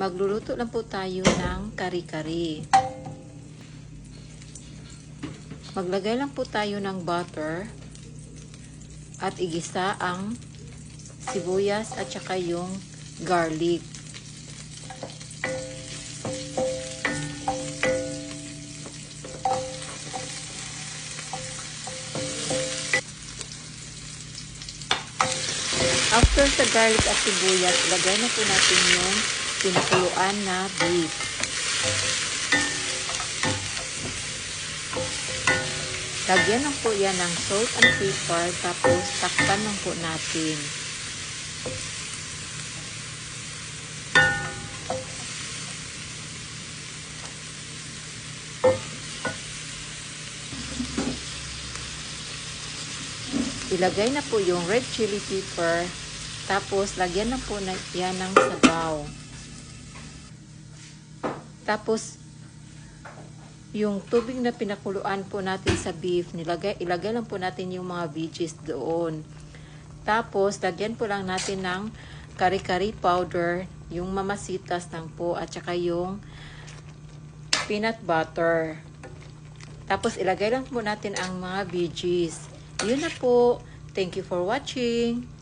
Magluluto lang po tayo ng kari-kari. Maglagay lang po tayo ng butter at igisa ang sibuyas at saka yung garlic. After sa garlic at sibuyas, lagay na po natin yung pinakuluan na beef. Lagyan lang po yan ng salt and pepper, tapos takpan lang po natin. Ilagay na po yung red chili pepper, tapos lagyan na po na yan ng sabaw. Tapos yung tubig na pinakuluan po natin sa beef, ilagay lang po natin yung mga veggies doon. Tapos lagyan po lang natin ng kari-kari powder, yung mamasitas lang po, at saka yung peanut butter. Tapos ilagay lang po natin ang mga veggies. Yun na po. Thank you for watching.